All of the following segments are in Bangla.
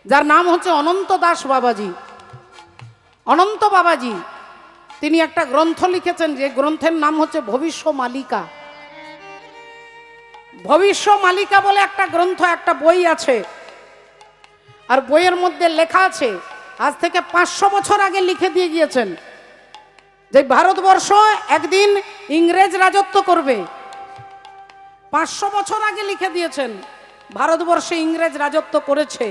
যার নাম হচ্ছে অনন্ত দাস বাবাজি। অনন্ত বাবাজি তিনি একটা গ্রন্থ লিখেছেন, যে গ্রন্থের নাম হচ্ছে ভবিষ্য মালিকা। ভবিষ্য মালিকা বলে একটা গ্রন্থ, একটা বই আছে। আর বইয়ের মধ্যে লেখা আছে, আজ থেকে 500 বছর আগে লিখে দিয়ে গিয়েছেন যে ভারতবর্ষ একদিন ইংরেজ রাজত্ব করবে। 500 বছর আগে লিখে দিয়েছেন ভারতবর্ষে ইংরেজ রাজত্ব করেছে।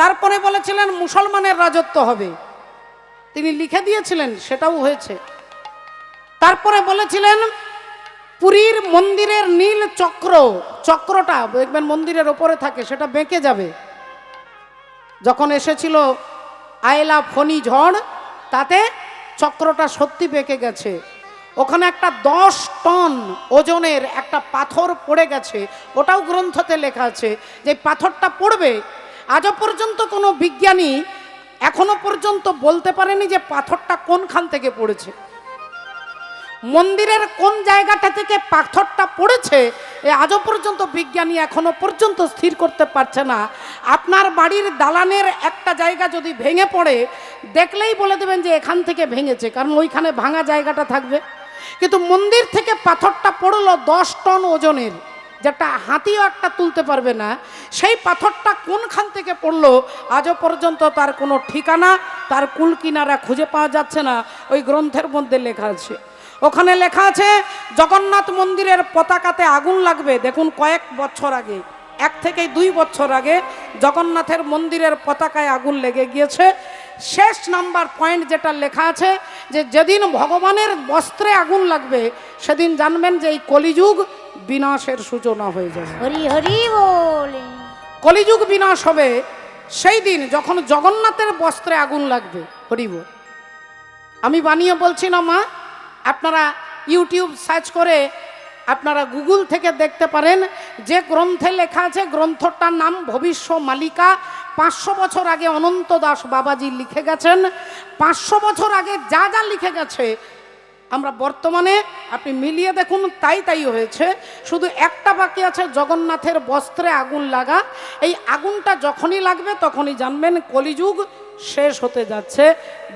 তারপরে বলেছিলেন মুসলমানের রাজত্ব হবে, তিনি লিখে দিয়েছিলেন, সেটাও হয়েছে। তারপরে বলেছিলেন পুরীর মন্দিরের নীল চক্রটা দেখবেন মন্দিরের ওপরে থাকে, সেটা বেঁকে যাবে। যখন এসেছিল আয়লা ফণী ঝড়, তাতে চক্রটা সত্যি বেঁকে গেছে। ওখানে একটা 10 টন ওজনের একটা পাথর পড়ে গেছে, ওটাও গ্রন্থতে লেখা আছে। যে পাথরটা পড়বে, আজও পর্যন্ত কোনো বিজ্ঞানী এখনো পর্যন্ত বলতে পারেনি যে পাথরটা কোনখান থেকে পড়েছে, মন্দিরের কোন জায়গাটা থেকে পাথরটা পড়েছে, আজও পর্যন্ত বিজ্ঞানী এখনো পর্যন্ত স্থির করতে পারছে না। আপনার বাড়ির দালানের একটা জায়গা যদি ভেঙে পড়ে, দেখলেই বলে দেবেন যে এখান থেকে ভেঙেছে, কারণ ওইখানে ভাঙা জায়গাটা থাকবে। কিন্তু মন্দির থেকে পাথরটা পড়লো 10 টন ওজনের, যেটা হাতিও একটা তুলতে পারবে না। সেই পাথরটা কোনখান থেকে পড়লো আজও পর্যন্ত তার কোনো ঠিকানা, তার কুল কিনারা খুঁজে পাওয়া যাচ্ছে না। ওই গ্রন্থের মধ্যে লেখা আছে, ওখানে লেখা আছে জগন্নাথ মন্দিরের পতাকাতে আগুন লাগবে। দেখুন কয়েক বছর আগে, 1 থেকে 2 বছর আগে জগন্নাথের মন্দিরের পতাকায় আগুন লেগে গিয়েছে। শেষ নাম্বার পয়েন্ট যেটা লেখা আছে, যে যেদিন ভগবানের বস্ত্রে আগুন লাগবে সেদিন জানবেন যে এই কলিযুগ বিনাশের সূচনা হয়ে যাবে। হরি হরি বল। কলিযুগ বিনাশ হবে সেই দিন যখন জগন্নাথের বস্ত্রে আগুন লাগবে। হরি বল। আমি বানিয়ে বলছি না মা, আপনারা ইউটিউব সার্চ করে আপনারা গুগল থেকে দেখতে পারেন। যে গ্রন্থে লেখা আছে, গ্রন্থটার নাম ভবিষ্য মালিকা। 500 বছর আগে অনন্ত দাস বাবাজি লিখে গেছেন। 500 বছর আগে যা যা লিখে গেছে আমরা বর্তমানে আপনি মিলিয়ে দেখুন, তাই হয়েছে। শুধু একটা বাকি আছে, জগন্নাথের বস্ত্রে আগুন লাগা। এই আগুনটা যখনই লাগবে তখনই জানবেন কলিযুগ শেষ হতে যাচ্ছে,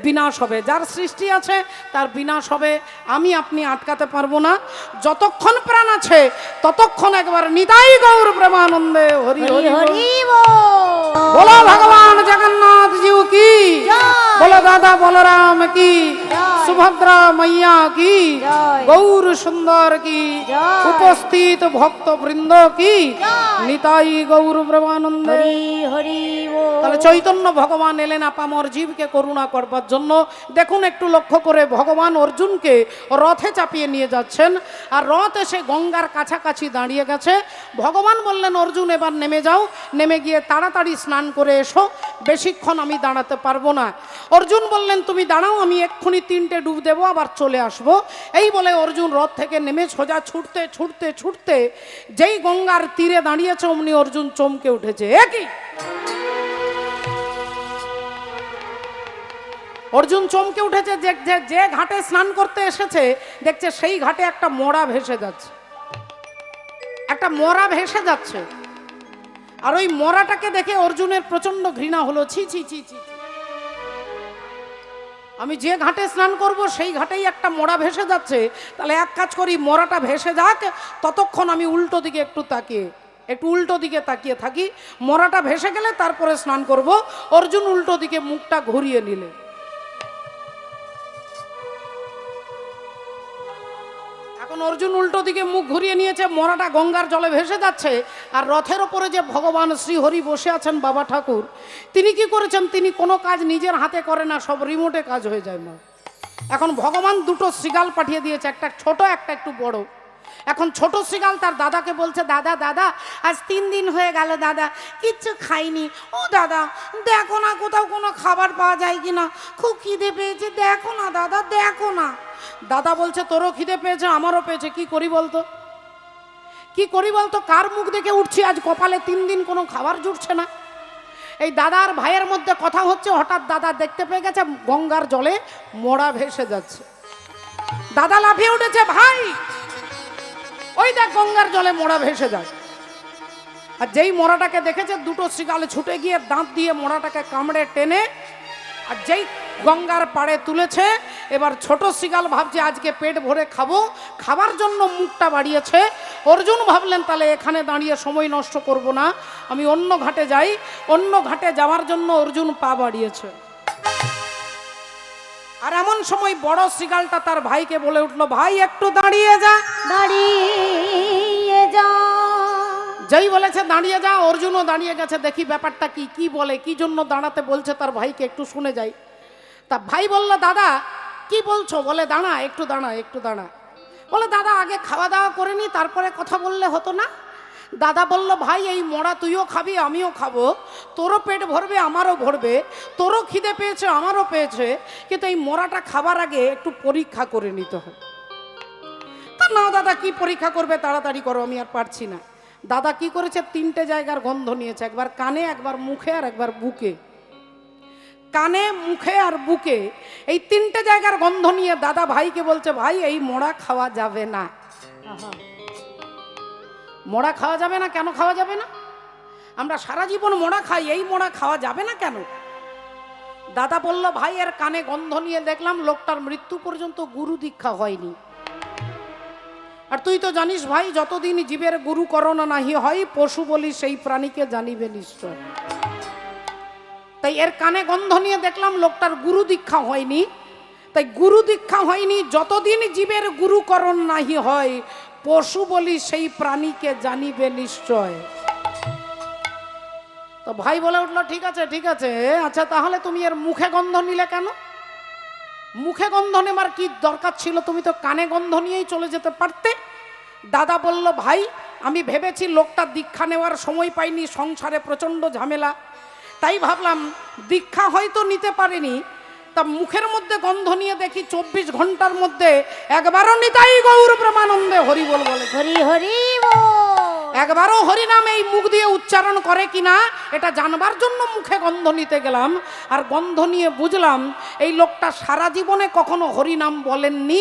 বিনাশ হবে। যার সৃষ্টি আছে তার বিনাশ হবে, আমি আপনি আটকাতে পারবো না। যতক্ষণ প্রাণ আছে ততক্ষণ একবার নিতাই গৌর প্রেমানন্দে হরি হরি হরি বলো ভগবান জগন্নাথ জিউ কি, বলো দাদা বলরাম কি, সুভদ্রা मैया की, गौर सुंदर की, उपस्थित भक्त बृंद की, निताई गौर ब्रह्मानंद हरि। তাহলে চৈতন্য ভগবান এলেন আপামর জীবকে করুণা করবার জন্য। দেখুন একটু লক্ষ্য করে, ভগবান অর্জুনকে রথে চাপিয়ে নিয়ে যাচ্ছেন, আর রথ এসে গঙ্গার কাছাকাছি দাঁড়িয়ে গেছে। ভগবান বললেন অর্জুন এবার নেমে যাও, নেমে গিয়ে তাড়াতাড়ি স্নান করে এসো, বেশিক্ষণ আমি দাঁড়াতে পারবো না। অর্জুন বললেন তুমি দাঁড়াও, আমি এক্ষুনি 3টে ডুব দেবো, আবার চলে আসবো। এই বলে অর্জুন রথ থেকে নেমে সোজা ছুটতে ছুটতে ছুটতে যেই গঙ্গার তীরে দাঁড়িয়েছে অমনি অর্জুন চমকে উঠেছে। একই অর্জুন চমকে উঠেছে, যে ঘাটে স্নান করতে এসেছে দেখছে সেই ঘাটে একটা মরা ভেসে যাচ্ছে, একটা মরা ভেসে যাচ্ছে। আর ওই মরাটাকে দেখে অর্জুনের প্রচন্ড ঘৃণা হলো। ছি ছি ছি ছি, আমি যে ঘাটে স্নান করব সেই ঘাটেই একটা মরা ভেসে যাচ্ছে, তাহলে এক কাজ করি, মরাটা ভেসে যাক, ততক্ষণ আমি উল্টো দিকে একটু উল্টো দিকে তাকিয়ে থাকি, মরাটা ভেসে গেলে তারপরে স্নান করব। অর্জুন উল্টো দিকে মুখটা ঘুরিয়ে নিলে, এখন অর্জুন উল্টো দিকে মুখ ঘুরিয়ে নিয়েছে, মরাটা গঙ্গার জলে ভেসে যাচ্ছে। আর রথের ওপরে যে ভগবান শ্রীহরি বসে আছেন বাবা ঠাকুর, তিনি কি করেছেন, তিনি কোনো কাজ নিজের হাতে করে না, সব রিমোটে কাজ হয়ে যায় মা। এখন ভগবান 2টো শৃগাল পাঠিয়ে দিয়েছে, একটা ছোট একটা একটু বড়। এখন ছোট শৃগাল তার দাদাকে বলছে, দাদা দাদা আজ 3 দিন হয়ে গেল দাদা, কিচ্ছু খাইনি। ও দাদা দেখো না কোথাও কোনো খাবার পাওয়া যায় কিনা, খুব খিদে পেয়েছে, দেখো না দাদা দেখো না। দাদা বলছে তোরও খিদে পেয়েছে, আমারও পেয়েছে, কি করি বলতো, কি করি বলতো, কার মুখ দেখে উঠছি আজ কপালে 3 দিন কোনো খাবার জুটছে না। এই দাদার ভাইয়ের মধ্যে কথা হচ্ছে, হঠাৎ দাদা দেখতে পেয়ে গেছে গঙ্গার জলে মরা ভেসে যাচ্ছে। দাদা লাফিয়ে উঠেছে, ভাই ওই দেখ গঙ্গার জলে মরা ভেসে যায়। আর যেই মোড়াটাকে দেখেছে দুটো শৃগাল ছুটে গিয়ে দাঁত দিয়ে মোড়াটাকে কামড়ে টেনে আর যেই গঙ্গার পাড়ে তুলেছে, এবার ছোট শৃগাল ভাবছে আজকে পেট ভরে খাবো, খাবার জন্য মুখটা বাড়িয়েছে। অর্জুন ভাবলেন তাহলে এখানে দাঁড়িয়ে সময় নষ্ট করব না, আমি অন্য ঘাটে যাই। অন্য ঘাটে যাওয়ার জন্য অর্জুন পা বাড়িয়েছে। আর এমন সময় বড় শৃগালটা তার ভাইকে বলে উঠলো, ভাই একটু দাঁড়িয়ে যা, দাঁড়িয়ে যা। যেই বলেছে দাঁড়িয়ে যা, অর্জুনও দাঁড়িয়ে গেছে। দেখি ব্যাপারটা কি, কি বলে, কি জন্য দাঁড়াতে বলছে তার ভাইকে, একটু শুনে যাই। তা ভাই বলল, দাদা কি বলছো? বলে দাঁড়া, একটু দাঁড়া, একটু দাঁড়া। বলে দাদা আগে খাওয়া দাওয়া করে নি, তারপরে কথা বললে হতো না? দাদা বলল, ভাই এই মোড়া তুইও খাবি আমিও খাবো, তোরও পেট ভরবে আমারও ভরবে, তোরও খিদে পেয়েছে আমারও পেয়েছে, কিন্তু এই মোড়াটা খাবার আগে একটু পরীক্ষা করে নিতে হয়। তা না দাদা কি পরীক্ষা করবে, তাড়াতাড়ি করো, আমি আর পারছি না। দাদা কি করেছে, 3টে জায়গার গন্ধ নিয়েছে, একবার কানে, একবার মুখে, আর একবার বুকে। কানে, মুখে আর বুকে, এই 3টে জায়গার গন্ধ নিয়ে দাদা ভাইকে বলছে, ভাই এই মোড়া খাওয়া যাবে না। মোড়া খাওয়া যাবে না? কেন খাওয়া যাবে না? আমরা সারা জীবন মোড়া খাই, এই মোড়া খাওয়া যাবে না কেন? দাদা বলল, ভাই এর কানে গন্ধ নিয়ে দেখলাম লোকটার মৃত্যু পর্যন্ত গুরু দীক্ষা হয়নি। আর তুই তো জানিস ভাই, যতদিন জীবের গুরু করোনা নাহি হয়, পশু বলি সেই প্রাণীকে জানিবে নিশ্চয়। তাই এর কানে গন্ধ নিয়ে দেখলাম লোকটার গুরু দীক্ষা হয়নি। তাই গুরু দীক্ষা হয়নি, যতদিন জীবের গুরুকরণ নাহি হয়, পশু বলি সেই প্রাণীকে জানিবে নিশ্চয়। তো ভাই বলে উঠলো, ঠিক আছে ঠিক আছে, আচ্ছা তাহলে তুমি এর মুখে গন্ধ নিলে কেন? মুখে গন্ধ নেবার কি দরকার ছিল? তুমি তো কানে গন্ধ নিয়েই চলে যেতে পারতে। দাদা বলল, ভাই আমি ভেবেছি লোকটা দীক্ষা নেওয়ার সময় পাইনি, সংসারে প্রচণ্ড ঝামেলা, তাই ভাবলাম দীক্ষা হয়তো নিতে পারেনি, তা মুখের মধ্যে গন্ধ নিয়ে দেখি 24 ঘন্টার মধ্যে একবারও নিতাই গৌর প্রেমানন্দে হরি বল বলে, হরি হরি বল। একবারও হরিনাম এই মুখ দিয়ে উচ্চারণ করে কিনা এটা জানবার জন্য মুখে গন্ধ নিতে গেলাম। আর গন্ধ নিয়ে বুঝলাম এই লোকটা সারা জীবনে কখনো হরিনাম বলেননি,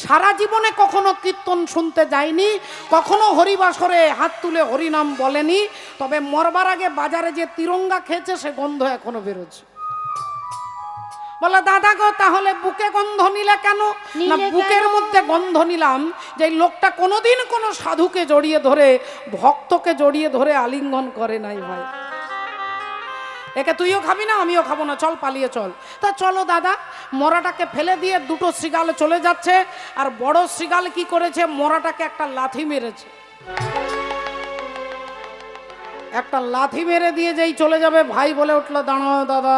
সারা জীবনে কখনো কীর্তন শুনতে যায়নি, কখনো হরিবাসরে হাত তুলে হরিনাম বলেনি, তবে মরবার আগে বাজারে যে তিরঙ্গা খেয়েছে সে গন্ধ এখনো বেরোচ্ছে। বলে দাদা গো তাহলে বুকে গন্ধ নিলে কেন? না বুকের মধ্যে গন্ধ নিলাম যে লোকটা কোনোদিন কোনো সাধুকে জড়িয়ে ধরে, ভক্তকে জড়িয়ে ধরে আলিঙ্গন করে নাই ভাই। একে তুইও খাবি না আমিও খাবো না, চল পালিয়ে চল। তা চলো দাদা। মরাটাকে ফেলে দিয়ে দুটো শৃগাল চলে যাচ্ছে, আর বড় শৃগাল কি করেছে, মরাটাকে একটা লাথি মেরেছে। একটা লাথি মেরে দিয়ে যেই চলে যাবে, ভাই বলে উঠলো, দাঁড়াও দাদা,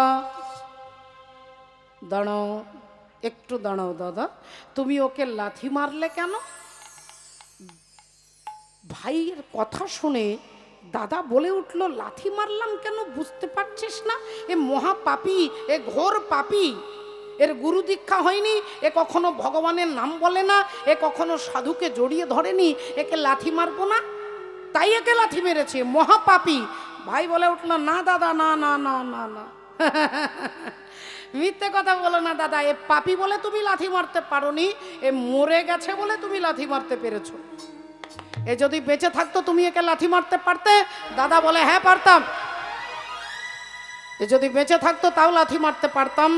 দাঁড়াও, একটু দাঁড়াও দাদা, তুমি ওকে লাথি মারলে কেন? ভাইয়ের কথা শুনে দাদা বলে উঠলো, লাথি মারলাম কেন বুঝতে পারছিস না? এ মহা পাপী, এ ঘোর পাপী, এর গুরু দীক্ষা হয়নি, এ কখনো ভগবানের নাম বলে না, এ কখনো সাধুকে জড়িয়ে ধরেনি, একে লাথি মারবো না, তাই একে লাথি মেরেছে, মহা পাপী। ভাই বলে উঠলো, না দাদা, না না না না না, মিথ্যে কথা বলো না দাদা, এ পাপী বলে তুমি লাথি মারতে পারোনি, এ মরে গেছে বলে তুমি লাথি মারতে পেরেছো। এ যদি বেঁচে থাকতো তুমি একে লাথি মারতে পারতে? দাদা বলে, হ্যাঁ পারতাম। এ যদি বেঁচে থাকতো তাও লাথি মারতে পারতাম।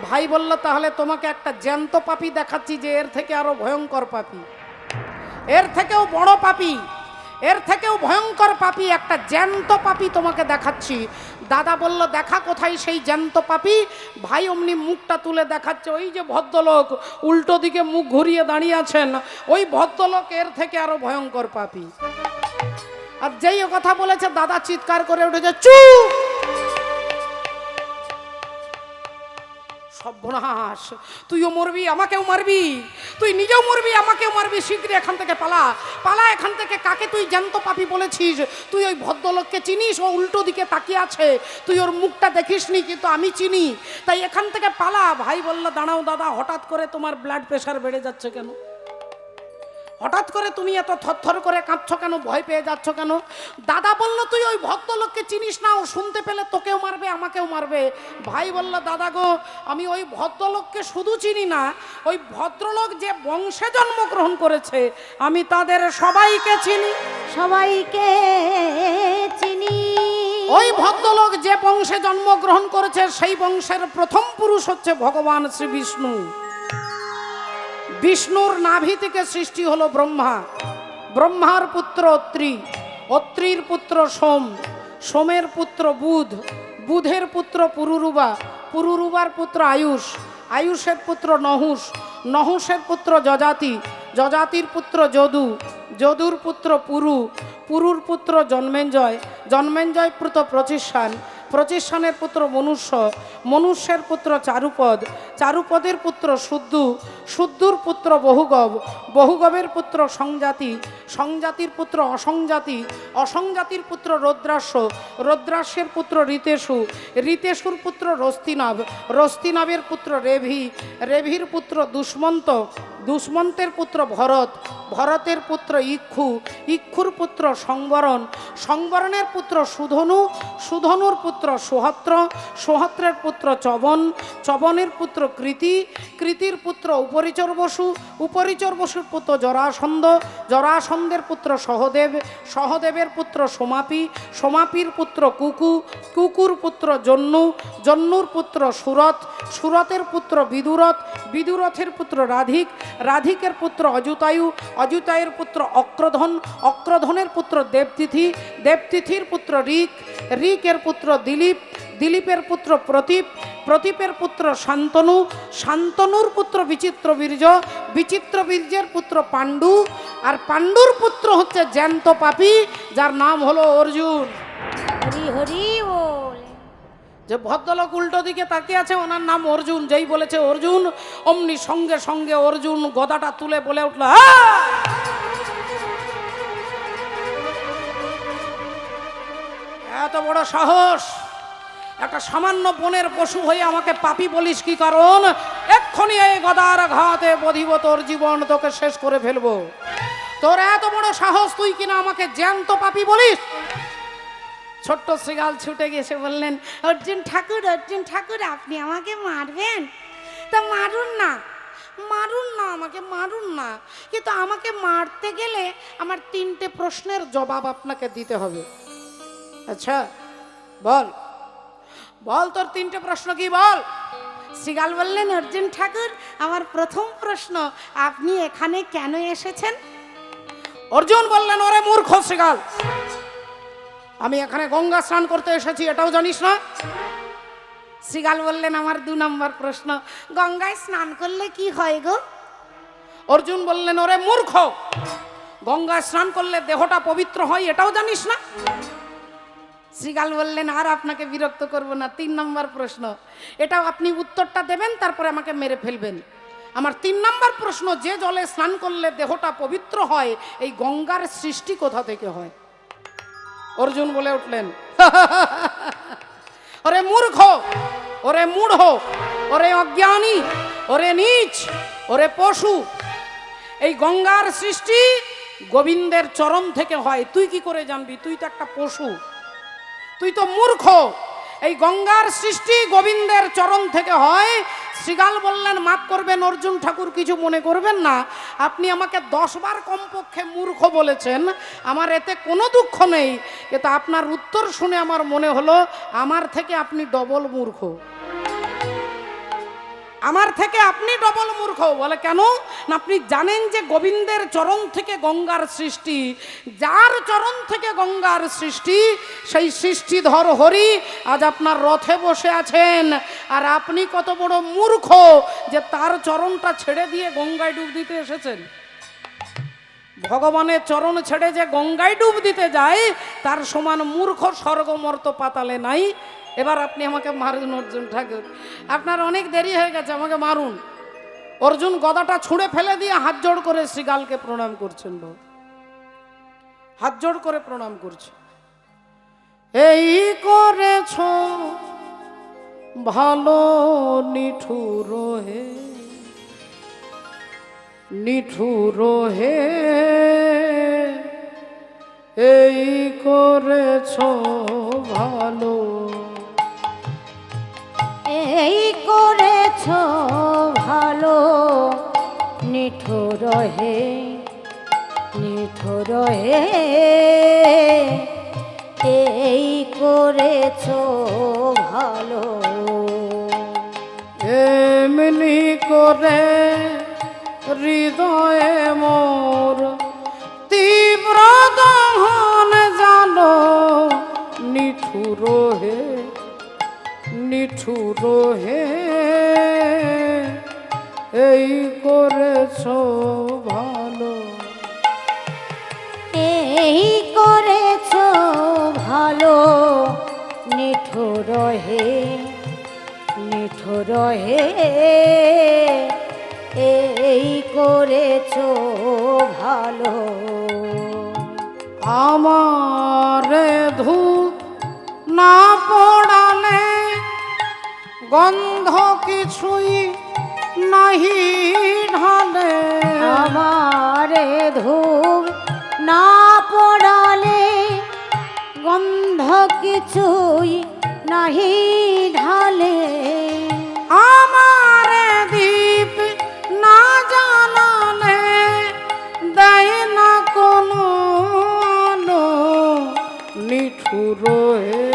ভাই বলল, তাহলে তোমাকে একটা জ্যান্ত পাপী দেখাচ্ছি, যে এর থেকে আরো ভয়ঙ্কর পাপী, এর থেকেও বড় পাপী, এর থেকেও ভয়ঙ্কর পাপী, একটা জ্যান্ত পাপী তোমাকে দেখাচ্ছি। দাদা বলল, দেখা কোথায় সেই জ্যান্ত পাপী? ভাই অমনি মুখটা তুলে দেখাচ্ছে, ওই যে ভদ্রলোক উল্টো দিকে মুখ ঘুরিয়ে দাঁড়িয়ে আছেন, ওই ভদ্রলোক এর থেকে আরো ভয়ঙ্কর পাপী। আর যেই কথা বলেছে দাদা চিৎকার করে উঠেছে, চুপ! সর্বনাশ, তুইও মরবি আমাকেও মারবি, তুই নিজেও মরবি আমাকেও মারবি, শীঘ্রই এখান থেকে পালা, পালা এখান থেকে। কাকে তুই জ্যান্ত পাপী বলেছিস? তুই ওই ভদ্রলোককে চিনিস? ও উল্টো দিকে তাকিয়ে আছে, তুই ওর মুখটা দেখিসনি, কিন্তু আমি চিনি, তাই এখান থেকে পালা। ভাই বলল, দাঁড়াও দাদা, হঠাৎ করে তোমার ব্লাড প্রেশার বেড়ে যাচ্ছে কেন? হঠাৎ করে তুমি এত থরথর করে কাঁপছো কেন, ভয় পেয়ে যাচ্ছ কেন? দাদা বলল তুই ওই ভদ্রলোককে চিনিস না, ও শুনতে পেলে তোকেও মারবে আমাকেও মারবে। ভাই বলল দাদা গো, আমি ওই ভদ্রলোককে শুধু চিনি না, ওই ভদ্রলোক যে বংশে জন্মগ্রহণ করেছে আমি তাদের সবাইকে চিনি। সবাইকে চিনি। ওই ভদ্রলোক যে বংশে জন্মগ্রহণ করেছে সেই বংশের প্রথম পুরুষ হচ্ছে ভগবান শ্রী বিষ্ণু। বিষ্ণুর নাভি থেকে সৃষ্টি হলো ব্রহ্মা। ব্রহ্মার পুত্র অত্রি, অত্রির পুত্র সোম, সোমের পুত্র বুধ, বুধের পুত্র পুরুরুবা, পুরুরুবার পুত্র আয়ুষ, আয়ুষের পুত্র নহুষ, নহুষের পুত্র যজাতি, যজাতির পুত্র যদু, যদুর পুত্র পুরু, পুরুর পুত্র জন্মেঞ্জয়, জন্মেঞ্জয় পুত্র প্রচিষ্ঠান, প্রচিষ্ঠানের পুত্র মনুষ্য, মনুষ্যের পুত্র চারুপদ, চারুপদের পুত্র শুদ্ধু, শুদ্ধুর পুত্র বহুগব, বহুগবের পুত্র সংজাতি, সংজাতির পুত্র অসংজাতি, অসংজাতির পুত্র রৌদ্রাস্য, রৌদ্রাস্যের পুত্র ঋতেশু, ঋতেশুর পুত্র রস্তিনাভ, রস্তিনাভের পুত্র রেভি, রেভির পুত্র দুষ্মন্ত, দুষ্মন্তের পুত্র ভরত, ভরতের পুত্র ইক্ষু, ইক্ষুর পুত্র সংবরণ, সংবরণের পুত্র সুধনু, সুধনুর পুত্র সোহত্র, সোহত্রের পুত্র চবন, চবনের পুত্র কৃতি, কৃতির পুত্র উপরিচর বসু, উপরিচর বসুর পুত্র জরাসন্ধ, জরাসন্ধের পুত্র সহদেব, সহদেবের পুত্র সোমাপি, সোমাপির পুত্র কুকু, কুকুর পুত্র জন্নু, জন্নুর পুত্র সুরত, সুরতের পুত্র বিদুরথ, বিদুরথের পুত্র রাধিক, রাধিকের পুত্র অযুতায়ু, অযুতায়ের পুত্র অক্রধন, অক্রধনের পুত্র দেবতিথি, দেবতিথির পুত্র ঋক, ঋকের পুত্র দিলীপ, দিলীপের পুত্র প্রতীপ, প্রতীপের পুত্র শান্তনু, শান্তনুর পুত্র বিচিত্রবীর্য, বিচিত্রবীর্যের পুত্র পাণ্ডু, আর পাণ্ডুর পুত্র হচ্ছে জ্যান্ত পাপী যার নাম হলো অর্জুন। হরি হরি বল। যে ভদ্রলোক উল্টো দিকে তাকিয়ে আছে ওনার নাম অর্জুন। যেই বলেছে অর্জুন অমনি সঙ্গে সঙ্গে অর্জুন গদাটা তুলে বলে উঠল, এত বড় সাহস! একটা সামান্য বনের পশু হয়ে আমাকে পাপী বলিস কি কারণ? এক্ষুনি এই গদার ঘাতে বধিব তোর জীবন, তোকে শেষ করে ফেলবো। তোর এত বড় সাহস, তুই কিনা আমাকে জ্যান্ত পাপী বলিস? ছোট্ট শ্রীগাল ছুটে গেছে, বললেন অর্জুন ঠাকুর, অর্জুন ঠাকুর আপনি আমাকে মারবেন? তা মারুন না, মারুন না, আমাকে মারুন না, কিন্তু আমাকে মারতে গেলে আমার 3টে প্রশ্নের জবাব আপনাকে দিতে হবে। আচ্ছা বল, বল তোর 3টে প্রশ্ন কি বল? শ্রীগাল বললেন অর্জুন ঠাকুর আমার প্রথম প্রশ্ন, আপনি এখানে কেন এসেছেন? অর্জুন বললেন ওরে মূর্খ শ্রীগাল, আমি এখানে গঙ্গা স্নান করতে এসেছি, এটাও জানিস না? শ্রীগাল বললেন আমার 2 নম্বর প্রশ্ন, গঙ্গায় স্নান করলে কি হয় গো? অর্জুন বললেন ওরে মূর্খ, গঙ্গায় স্নান করলে দেহটা পবিত্র হয়, এটাও জানিস না? শ্রীগাল বললেন আর আপনাকে বিরক্ত করব না, 3 নম্বর প্রশ্ন, এটাও আপনি উত্তরটা দেবেন তারপরে আমাকে মেরে ফেলবেন। আমার 3 নম্বর প্রশ্ন, যে জলে স্নান করলে দেহটা পবিত্র হয় এই গঙ্গার সৃষ্টি কোথা থেকে হয়? অর্জুন বলে উঠলেন ওরে মূর্খ, ওরে মূঢ়, ওরে অজ্ঞানী, ওরে নীচ, ওরে পশু, এই গঙ্গার সৃষ্টি গোবিন্দের চরণ থেকে হয়। তুই কি করে জানবি? তুই তো একটা পশু, তুই তো মূর্খ। এই গঙ্গার সৃষ্টি গোবিন্দের চরণ থেকে হয়। শ্রীগাল বললেন মাফ করবেন অর্জুন ঠাকুর, কিছু মনে করবেন না, আপনি আমাকে 10 বার কমপক্ষে মূর্খ বলেছেন, আমার এতে কোনো দুঃখ নেই, কিন্তু আপনার উত্তর শুনে আমার মনে হলো আমার থেকে আপনি ডবল মূর্খ, আমার থেকে আপনি ডবল মূর্খ। বলে কেন? না আপনি জানেন যে গোবিন্দের চরণ থেকে গঙ্গার সৃষ্টি, যার চরণ থেকে গঙ্গার সৃষ্টি সেই সৃষ্টিধর হরি আজ আপনার রথে বসে আছেন, আর আপনি কত বড় মূর্খ যে তার চরণটা ছেড়ে দিয়ে গঙ্গায় ডুব দিতে এসেছেন। ভগবানের চরণ ছেড়ে যে গঙ্গায় ডুব দিতে যায় তার সমান মূর্খ স্বর্গমর্ত পাতালে নাই। এবার আপনি আমাকে মারুন অর্জুন ঠাকুর, আপনার অনেক দেরি হয়ে গেছে, আমাকে মারুন। অর্জুন গদাটা ছুঁড়ে ফেলে দিয়ে হাত জোড় করে শ্রীগালকে প্রণাম করছেন, হাত জোড় করে প্রণাম করছে। এই করেছ ভালো নিঠুর হে, নিঠুর হে এই করেছ ভালো, এই করেছ ভালো, নিঠুর হে, নিঠুর হে এই করেছ ভালো। এমনি করে হৃদয়ে মোর তীব্র দহন জানো, নিঠুর হে, নিঠুর হে এই করেছ ভালো। এই করেছ ভালো, নিঠুর হে, নিঠুর হে এই করেছ ভালো। আমারে ধূপ না পড়ালে গন্ধ কিছুই নাহি ঢালে, আমারে ধূপ না পড়ালে গন্ধ কিছুই নাহি ঢালে। আমারে দীপ না জানালে দেয় না কোনো আলো, নিঠুর হে,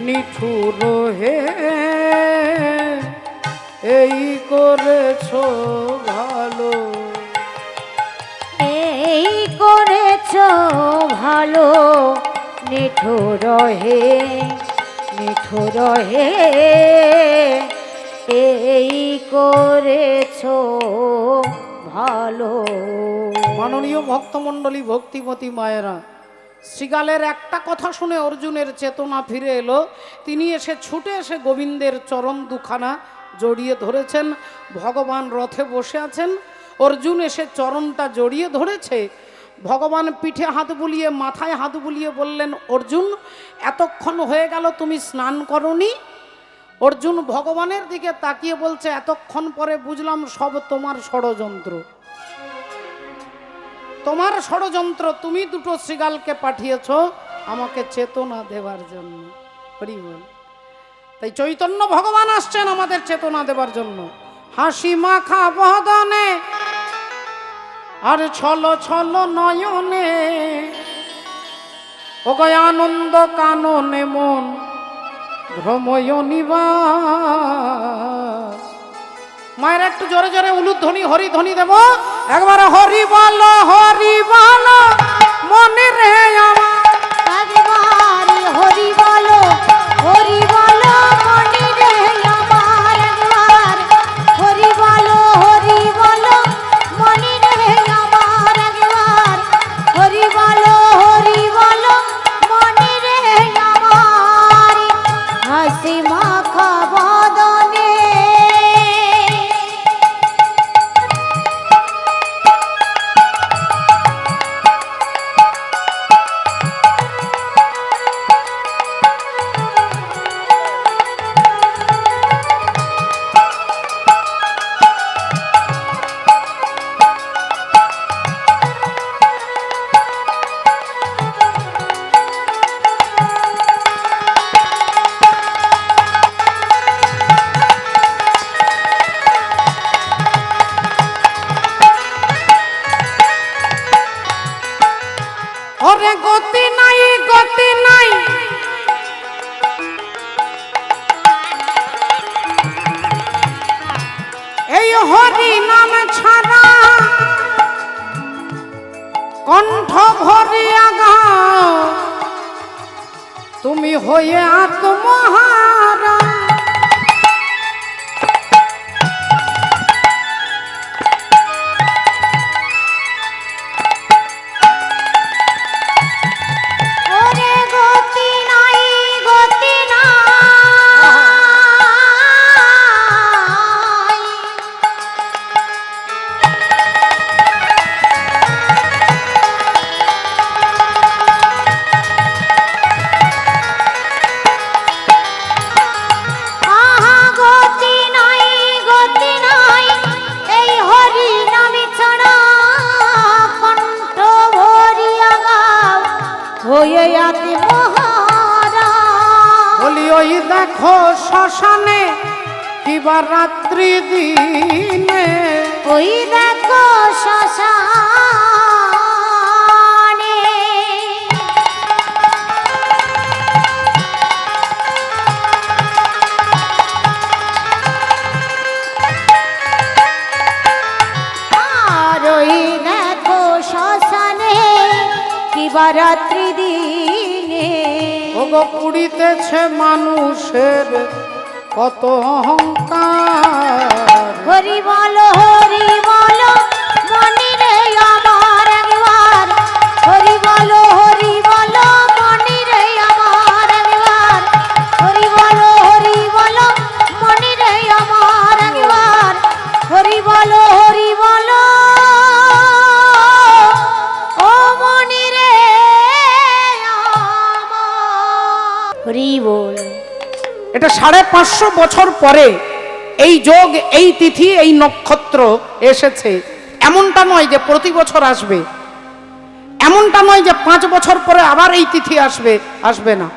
নিঠুর হে এই করেছ ভালো। এই করেছ ভালো, নিঠুর হে, নিঠুর হে এই করেছ ভালো। মাননীয় ভক্তমণ্ডলী, ভক্তিমতী মায়েরা, শ্রীগালের একটা কথা শুনে অর্জুনের চেতনা ফিরে এলো। তিনি এসে ছুটে এসে গোবিন্দের চরণ দুখানা জড়িয়ে ধরেছেন। ভগবান রথে বসে আছেন, অর্জুন এসে চরণটা জড়িয়ে ধরেছে। ভগবান পিঠে হাত বুলিয়ে, মাথায় হাত বুলিয়ে বললেন, অর্জুন এতক্ষণ হয়ে গেল তুমি স্নান করনি? অর্জুন ভগবানের দিকে তাকিয়ে বলছে, এতক্ষণ পরে বুঝলাম সব তোমার ষড়যন্ত্র, তোমার ষড়যন্ত্র। তুমি দুটো শ্রীগালকে পাঠিয়েছ আমাকে চেতনা দেবার জন্য। হরি বল। তাই চৈতন্য ভগবান আসছেন আমাদের চেতনা দেবার জন্য। হাসি মাখা বদনে আর ছল ছল নয়নে, ও গয় আনন্দ কাননে মন ভ্রময় নিবাস। মায়ের একটু জোরে জোরে উলুধ্বনি হরিধ্বনি দেব একবার। হরি বল, হরি বল মনে রে আমার, একবার হরি বলো, হরি বলো মনি রে আমার। একবার হরি বলো, হরি বলো মনি রে আমার। একবার হরি বলো, হরি বলো মনি রে আমার। হাসি মাখা বদনে ওরে গতি নাই, গতি নাই এই হরি নাম ছাড়া, কণ্ঠ ভরিয়া গাও তুমি হয়ে আত্মহারা। ওরে গতি নাই, গতি নাই দেখো শ্মশানে কিবা রাত্রি দিনে, ওই দেখো শ্মশানে আর ওই দেখো শ্মশানে কিবা রাত্রি দিনে, ওগো পুড়িতেছে মানুষের কত অহংকার। হরি বলো মনি রে আমার একবার, হরি বলো মনি রে আমার একবার, হরি বলো মনি রে আমার একবার, হরি বলো ও মনি রে আমার, হরি বল। এটা 550 বছর পরে এই যোগ, এই তিথি, এই নক্ষত্র এসেছে। এমনটা নয় যে প্রতি বছর আসবে, এমনটা নয় যে 5 বছর পরে আবার এই তিথি আসবে, আসবে না।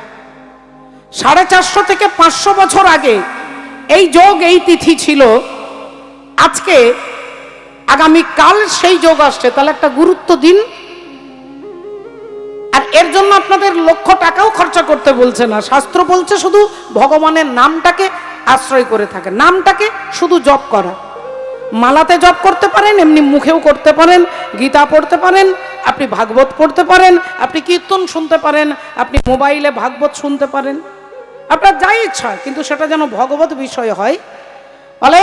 450 থেকে 500 বছর আগে এই যোগ, এই তিথি ছিল। আজকে আগামীকাল সেই যোগ আসছে, তাহলে একটা গুরুত্ব দিন। আর এর জন্য আপনাদের লক্ষ টাকাও খরচা করতে বলছে না, শাস্ত্র বলছে শুধু ভগবানের নামটাকে আশ্রয় করে থাকে, নামটাকে শুধু জপ করা। মালাতে জপ করতে পারেন, এমনি মুখেও করতে পারেন, গীতা পড়তে পারেন, আপনি ভাগবত পড়তে পারেন, আপনি কীর্তন শুনতে পারেন, আপনি মোবাইলে ভাগবত শুনতে পারেন, আপনার যাই ইচ্ছা, কিন্তু সেটা যেন ভগবত বিষয় হয়। ফলে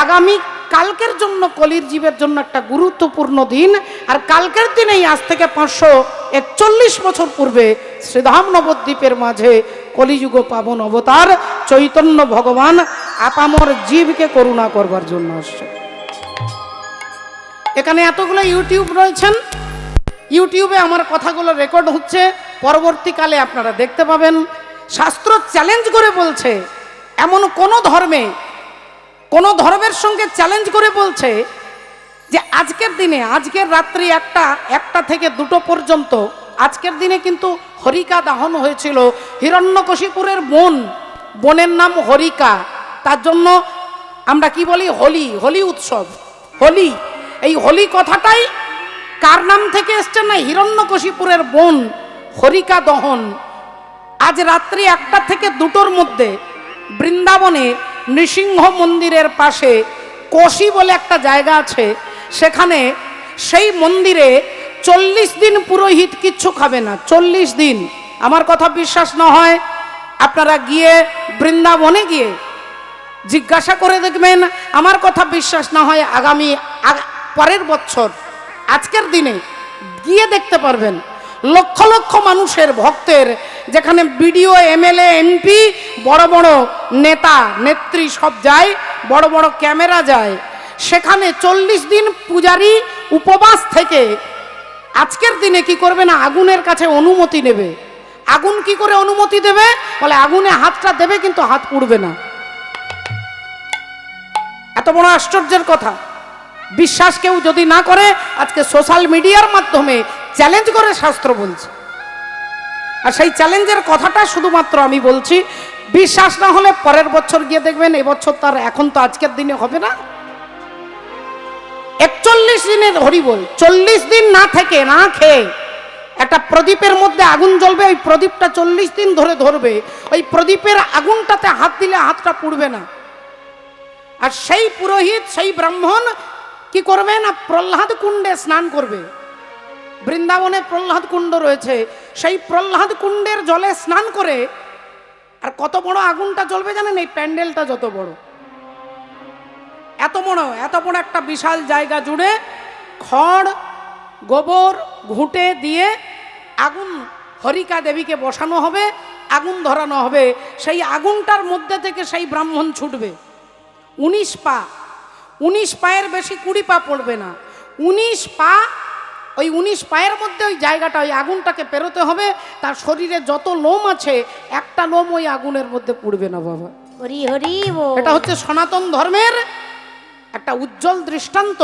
আগামী কালকের জন্য, কলির জীবের জন্য একটা গুরুত্বপূর্ণ দিন। আর কালকের দিনেই আজ থেকে 541 বছর পূর্বে শ্রীধাম নবদ্বীপের মাঝে কলিযুগ পাবন অবতার চৈতন্য ভগবান আপামর জীবকে করুণা করবার জন্য আসছে। এখানে এতগুলো ইউটিউব রয়েছেন, ইউটিউবে আমার কথাগুলো রেকর্ড হচ্ছে, পরবর্তীকালে আপনারা দেখতে পাবেন। শাস্ত্র চ্যালেঞ্জ করে বলছে, এমন কোন ধর্মের সঙ্গে চ্যালেঞ্জ করে বলছে যে আজকের দিনে, আজকের রাত্রি 1টা থেকে 2টো পর্যন্ত, আজকের দিনে কিন্তু হরিকা দাহন হয়েছিল। হিরণ্যকশিপুরের বোনের নাম হরিকা, তার জন্য আমরা কি বলি, হোলি উৎসব, হোলি। এই হোলি কথাটাই কার নাম থেকে এসছে না, হিরণ্যকশিপুরের বোন হরিকা দহন। আজ রাত্রি 1টা থেকে 2টোর মধ্যে বৃন্দাবনে নৃসিংহ মন্দিরের পাশে কোশি বলে একটা জায়গা আছে, সেখানে সেই মন্দিরে 40 দিন পুরোহিত কিচ্ছু খাবে না, 40 দিন। আমার কথা বিশ্বাস না হয় আপনারা গিয়ে বৃন্দাবনে গিয়ে জিজ্ঞাসা করে দেখবেন। আমার কথা বিশ্বাস না হয় পরের বছর আজকের দিনে গিয়ে দেখতে পারবেন। লক্ষ লক্ষ মানুষের, ভক্তের, যেখানে বিডিও, এমএলএ, এমপি, বড় বড় নেতা নেত্রী সব যায়, বড় বড় ক্যামেরা যায়, সেখানে 40 দিন পূজারী উপবাস থেকে আজকের দিনে কি করবে না, আগুনের কাছে অনুমতি নেবে। আগুন কি করে অনুমতি দেবে, বলে আগুনে হাতটা দেবে কিন্তু হাত পুড়বে না। এত বড় আশ্চর্যের কথা। বিশ্বাস কেউ যদি না করে, আজকে সোশ্যাল মিডিয়ার মাধ্যমে চ্যালেঞ্জ করে শাস্ত্র বলছে। আর সেই চ্যালেঞ্জের কথাটা শুধুমাত্র আমি বলছি, বিশ্বাস না হলে পরের বছর গিয়ে দেখবেন। এবছর তার, এখন তো আজকের দিনে হবে না, 41 দিনের হরিবোল, 40 দিন না থেকে, না খেয়ে একটা প্রদীপের মধ্যে আগুন জ্বলবে, ওই প্রদীপটা 40 দিন ধরে ধরবে, ওই প্রদীপের আগুনটাতে হাত দিলে হাতটা পুড়বে না। আর সেই পুরোহিত, সেই ব্রাহ্মণ কি করবে না, প্রহ্লাদ কুণ্ডে স্নান করবে। বৃন্দাবনে প্রহ্লাদ কুণ্ড রয়েছে, সেই প্রহ্লাদ কুণ্ডের জলে স্নান করে, আর কত বড় আগুনটা জ্বলবে জানেন, এই প্যান্ডেলটা যত বড়, এত বড় একটা বিশাল জায়গা জুড়ে খড়, গোবর, ঘুঁটে দিয়ে আগুন হরিকা দেবীকে বসানো হবে, আগুন ধরানো হবে। সেই আগুনটার মধ্যে থেকে সেই ব্রাহ্মণ ছুটবে। 19 পা, 19 পায়ের বেশি 20 পা পড়বে না, 19 পা। ওই 19 পায়ের মধ্যে ওই জায়গাটা, ওই আগুনটাকে পেরোতে হবে। তার শরীরে যত লোম আছে, একটা লোম ওই আগুনের মধ্যে পুড়বে না বাবা। হরি হরি বল। এটা হচ্ছে সনাতন ধর্মের একটা উজ্জ্বল দৃষ্টান্ত।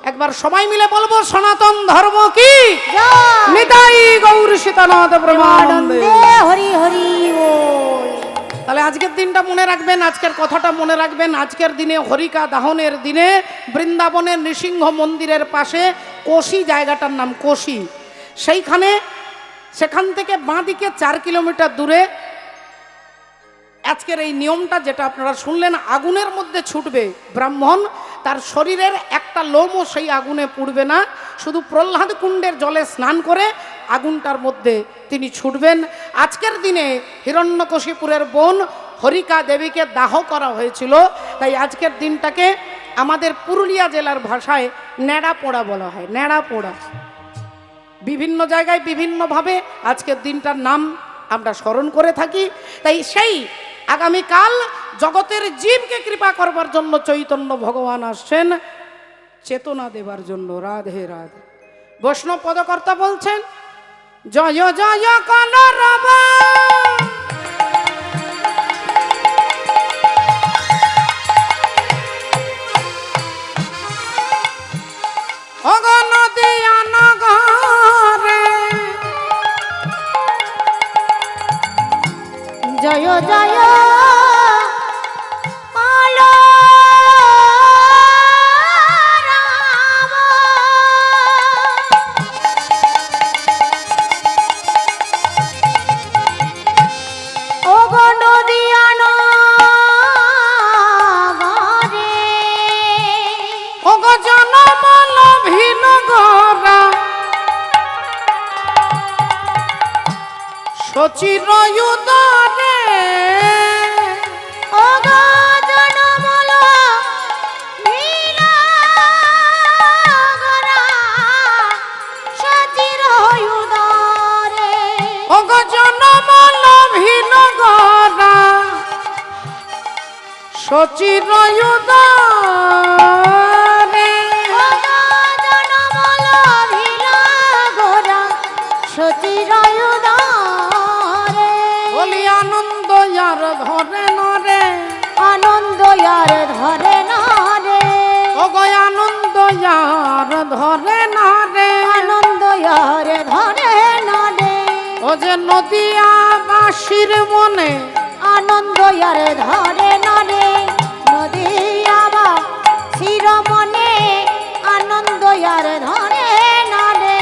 একবার সবাই মিলে বলবো, সনাতন ধর্ম কি জয়। নিতাই গৌর সীতানাথ প্রেমানন্দে। হরি হরি বল। তাহলে আজকের দিনটা মনে রাখবেন, আজকের কথাটা মনে রাখবেন। আজকের দিনে হরিকা দাহনের দিনে বৃন্দাবনের নৃসিংহ মন্দিরের পাশে কোশি, জায়গাটার নাম কোশি, সেখান থেকে বাঁদিকে 4 কিলোমিটার দূরে আজকের এই নিয়মটা যেটা আপনারা শুনলেন, আগুনের মধ্যে ছুটবে ব্রাহ্মণ, তার শরীরের একটা লোমও সেই আগুনে পুড়বে না, শুধু প্রহ্লাদ কুণ্ডের জলে স্নান করে আগুনটার মধ্যে তিনি ছুটবেন। আজকের দিনে হিরণ্যকশিপুরের বোন হরিকা দেবীকে দাহ করা হয়েছিল, তাই আজকের দিনটাকে আমাদের পুরুলিয়া জেলার ভাষায় ন্যাড়া পোড়া বলা হয়, ন্যাড়া পোড়া। বিভিন্ন জায়গায় বিভিন্নভাবে আজকের দিনটার নাম আমরা স্মরণ করে থাকি। তাই সেই আগামীকাল জগতের জীবকে কৃপা করবার জন্য চৈতন্য ভগবান আসছেন, চেতনা দেবার জন্য। রাধে রাধে। বৈষ্ণব পদকর্তা বলছেন, জয় জয় কলরব অগনদিয়া নগরে, জয় জয় চিরয়ুদরে ওগো জনমল ভিলাগরা সচিরয়ুদরে, ওগো জনমল ভিনগরা সচিরয়ুদরে, ওগো জনমল ভিলাগরা সচিরয়ুদরে, বলি আনন্দ ইয়ার ধরে নরে, আনন্দ ইয়ার ধরে নরে, ওগো আনন্দ ইয়ার ধরে নরে, আনন্দ ইয়ার ধরে নরে, ও যে নদিয়া বাসীর মনে আনন্দ ইয়ার ধরে নরে, নদিয়াবা শিরমনে আনন্দ ইয়ার ধরে নরে,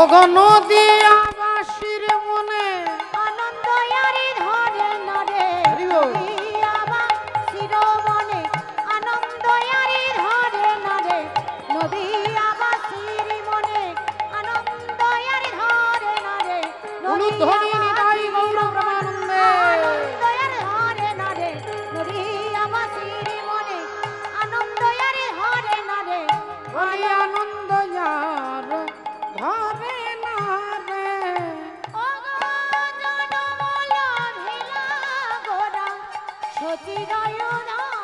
ওগো নদিয়া বাসীর মনে আনন্দ ইয়ারি ধরে নরে, হরি বল। নদিয়াবা শিরমনে আনন্দ ইয়ারি ধরে নরে, নদিয়াবা শিরমনে আনন্দ ইয়ারি ধরে নরে, অনুধ্বনি নিতাই গৌর ব্রহ্মানন্দে। আনন্দ ইয়ারি ধরে নরে, নদিয়াবা শিরমনে আনন্দ ইয়ারি ধরে নরে, বলি আনন্দ ইয়ার ধরে নরে, ওগো জনমল ভিলা গোরা সচিরয়ুদরে।